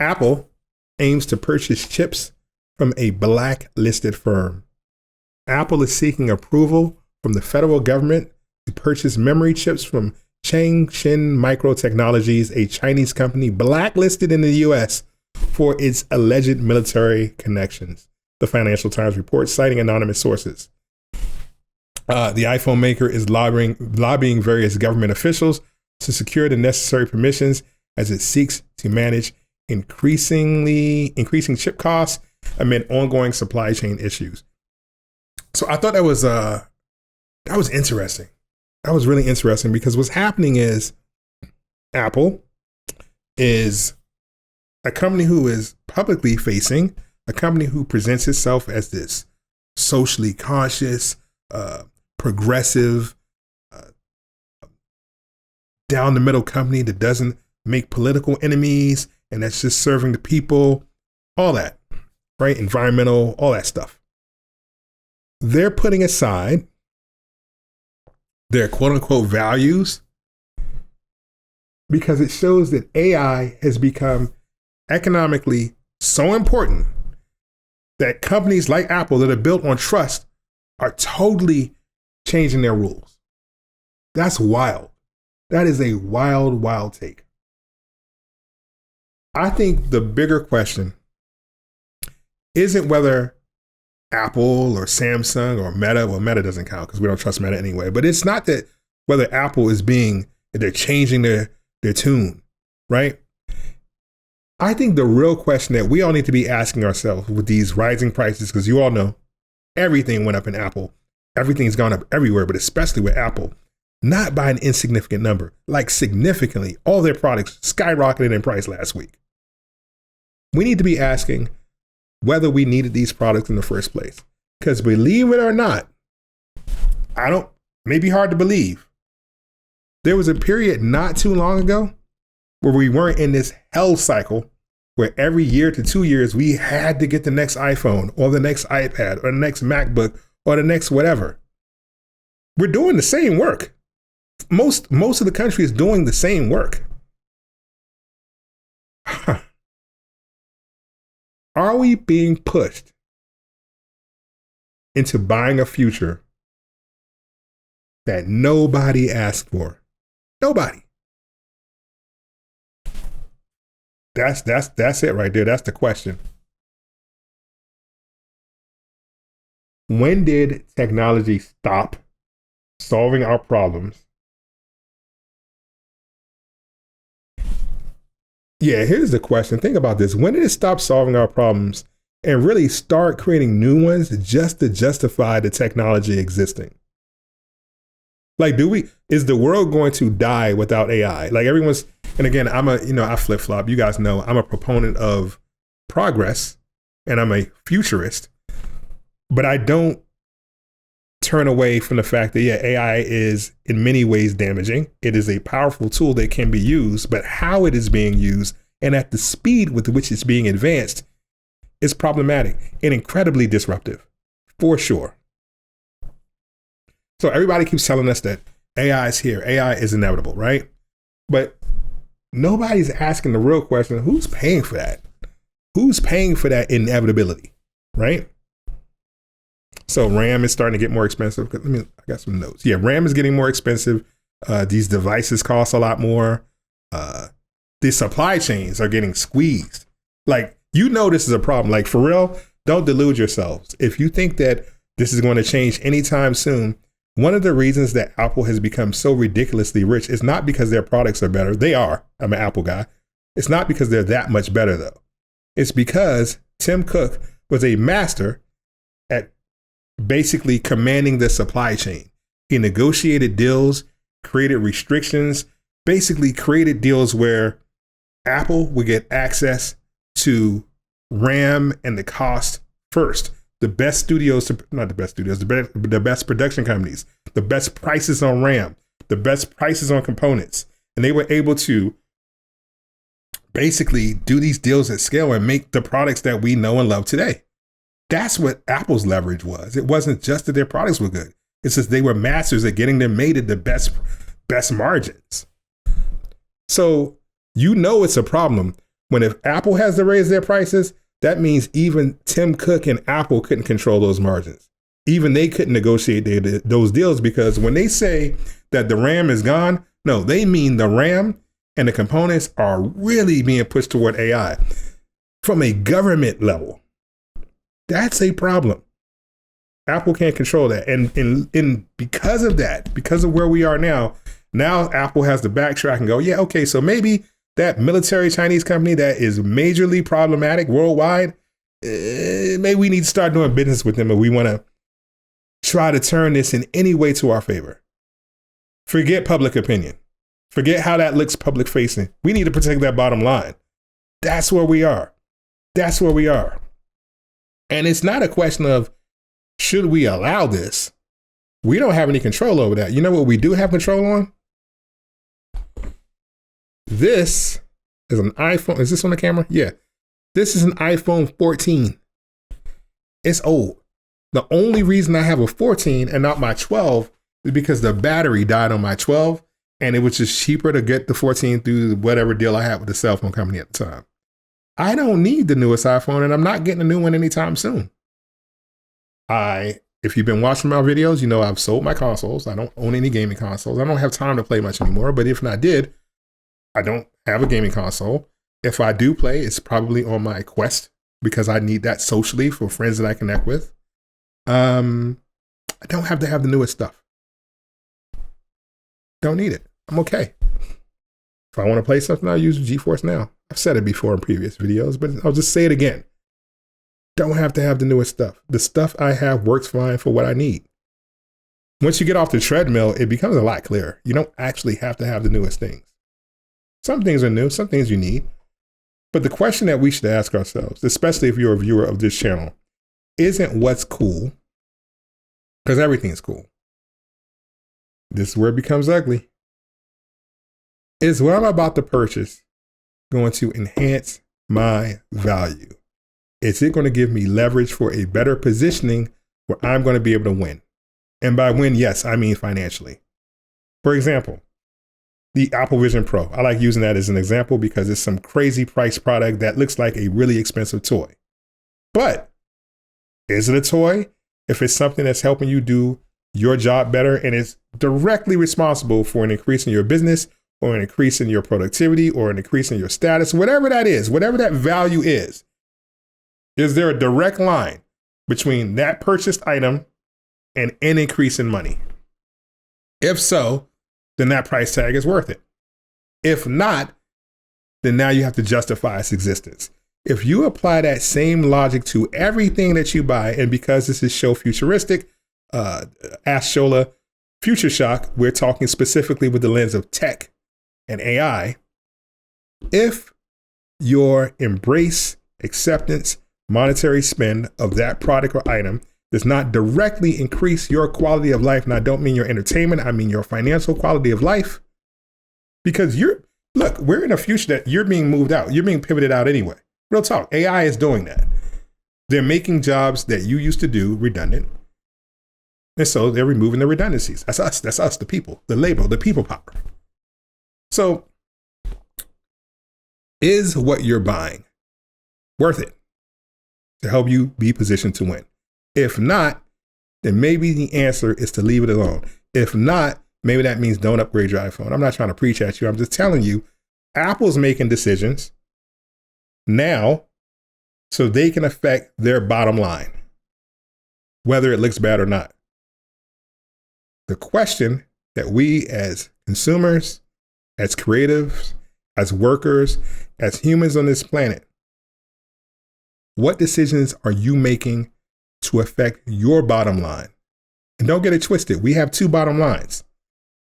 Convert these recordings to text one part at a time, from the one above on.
Apple aims to purchase chips from a blacklisted firm. Apple is seeking approval from the federal government to purchase memory chips from Changshin Microtechnologies, a Chinese company blacklisted in the US for its alleged military connections, the Financial Times reports, citing anonymous sources. The iPhone maker is lobbying various government officials to secure the necessary permissions as it seeks to manage increasing chip costs amid ongoing supply chain issues. So I thought that was interesting. That was really interesting because what's happening is Apple is a company who is publicly facing, a company who presents itself as this socially conscious, progressive, down the middle company that doesn't make political enemies and that's just serving the people, all that, right? Environmental, all that stuff. They're putting aside their quote unquote values because it shows that AI has become economically so important that companies like Apple that are built on trust are totally changing their rules. That's wild. That is a wild, wild take. I think the bigger question isn't whether Apple or Samsung or Meta, well, Meta doesn't count because we don't trust Meta anyway, but it's not that whether Apple they're changing their tune, right? I think the real question that we all need to be asking ourselves with these rising prices, because you all know everything went up in Apple. Everything's gone up everywhere, but especially with Apple, not by an insignificant number, like significantly. All their products skyrocketed in price last week. We need to be asking whether we needed these products in the first place. Because believe it or not, may be hard to believe. There was a period not too long ago where we weren't in this hell cycle where every year to 2 years we had to get the next iPhone or the next iPad or the next MacBook or the next whatever. We're doing the same work. Most of the country is doing the same work. Are we being pushed into buying a future that nobody asked for? Nobody. That's it right there. That's the question. When did technology stop solving our problems? Yeah, here's the question. Think about this. When did it stop solving our problems and really start creating new ones just to justify the technology existing? Like, is the world going to die without AI? Like and again, I flip-flop. You guys know I'm a proponent of progress and I'm a futurist, but I don't turn away from the fact that, AI is in many ways damaging. It is a powerful tool that can be used, but how it is being used and at the speed with which it's being advanced is problematic and incredibly disruptive, for sure. So everybody keeps telling us that AI is here, AI is inevitable, right? But nobody's asking the real question, who's paying for that? Who's paying for that inevitability, right? So RAM is starting to get more expensive. I got some notes. Yeah, RAM is getting more expensive. These devices cost a lot more. The supply chains are getting squeezed. Like, this is a problem. Like, for real, don't delude yourselves. If you think that this is going to change anytime soon, one of the reasons that Apple has become so ridiculously rich is not because their products are better. They are. I'm an Apple guy. It's not because they're that much better, though. It's because Tim Cook was a master at basically commanding the supply chain. He negotiated deals, created restrictions, basically created deals where Apple would get access to RAM and the cost first. The best production companies, the best prices on RAM, the best prices on components. And they were able to basically do these deals at scale and make the products that we know and love today. That's what Apple's leverage was. It wasn't just that their products were good. It's just they were masters at getting them made at the best margins. So it's a problem When if Apple has to raise their prices, that means even Tim Cook and Apple couldn't control those margins. Even they couldn't negotiate those deals, because when they say that the RAM is gone, no, they mean the RAM and the components are really being pushed toward AI from a government level. That's a problem. Apple can't control that. And because of that, because of where we are now Apple has to backtrack and go, yeah, okay, so maybe that military Chinese company that is majorly problematic worldwide, maybe we need to start doing business with them if we want to try to turn this in any way to our favor. Forget public opinion. Forget how that looks public facing. We need to protect that bottom line. That's where we are. That's where we are. And it's not a question of, should we allow this? We don't have any control over that. You know what we do have control on? This is an iPhone. Is this on the camera? Yeah. This is an iPhone 14. It's old. The only reason I have a 14 and not my 12 is because the battery died on my 12, and it was just cheaper to get the 14 through whatever deal I had with the cell phone company at the time. I don't need the newest iPhone, and I'm not getting a new one anytime soon. If you've been watching my videos, you know I've sold my consoles. I don't own any gaming consoles. I don't have time to play much anymore, but if I did, I don't have a gaming console. If I do play, it's probably on my Quest because I need that socially for friends that I connect with. I don't have to have the newest stuff. Don't need it. I'm okay. If I want to play something, I'll use GeForce Now. I've said it before in previous videos, but I'll just say it again. Don't have to have the newest stuff. The stuff I have works fine for what I need. Once you get off the treadmill, it becomes a lot clearer. You don't actually have to have the newest things. Some things are new, some things you need. But the question that we should ask ourselves, especially if you're a viewer of this channel, isn't what's cool, because everything's cool. This is where it becomes ugly. Is what I'm about to purchase going to enhance my value? Is it going to give me leverage for a better positioning where I'm going to be able to win? And by win, yes, I mean financially. For example, the Apple Vision Pro. I like using that as an example because it's some crazy price product that looks like a really expensive toy. But is it a toy if it's something that's helping you do your job better and is directly responsible for an increase in your business or an increase in your productivity or an increase in your status, whatever that is, whatever that value is? Is there a direct line between that purchased item and an increase in money? If so, then that price tag is worth it. If not, then now you have to justify its existence. If you apply that same logic to everything that you buy, and because this is Show Futuristic, Ask Shola Future Shock, we're talking specifically with the lens of tech and AI. If your embrace, acceptance, monetary spend of that product or item does not directly increase your quality of life, and I don't mean your entertainment, I mean your financial quality of life, because we're in a future that you're being moved out, you're being pivoted out anyway. Real talk, AI is doing that. They're making jobs that you used to do redundant, and so they're removing the redundancies. That's us, the people, the label, the people power. So is what you're buying worth it to help you be positioned to win? If not, then maybe the answer is to leave it alone. If not, maybe that means don't upgrade your iPhone. I'm not trying to preach at you. I'm just telling you, Apple's making decisions now so they can affect their bottom line, whether it looks bad or not. The question that we as consumers, as creatives, as workers, as humans on this planet, what decisions are you making to affect your bottom line? And don't get it twisted. We have two bottom lines: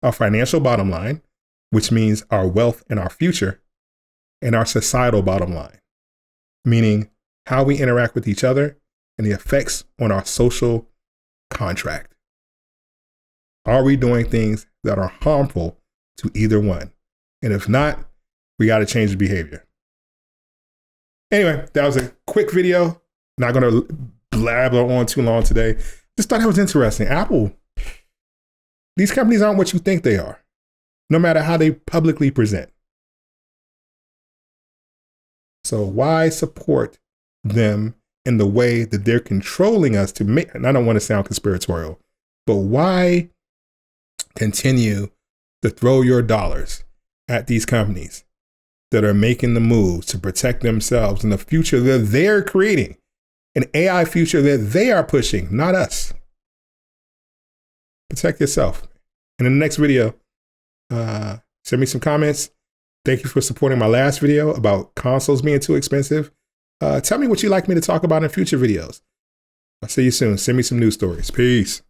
our financial bottom line, which means our wealth and our future, and our societal bottom line, meaning how we interact with each other and the effects on our social contract. Are we doing things that are harmful to either one? And if not, we got to change the behavior. Anyway, that was a quick video. Not going to blabber on too long today. Just thought that was interesting. Apple, these companies aren't what you think they are, no matter how they publicly present. So why support them in the way that they're controlling us to make, and I don't want to sound conspiratorial, but why continue to throw your dollars at these companies that are making the moves to protect themselves in the future that they're creating, an AI future that they are pushing, not us? Protect yourself. And in the next video, send me some comments. Thank you for supporting my last video about consoles being too expensive. Tell me what you'd like me to talk about in future videos. I'll see you soon. Send me some news stories. Peace.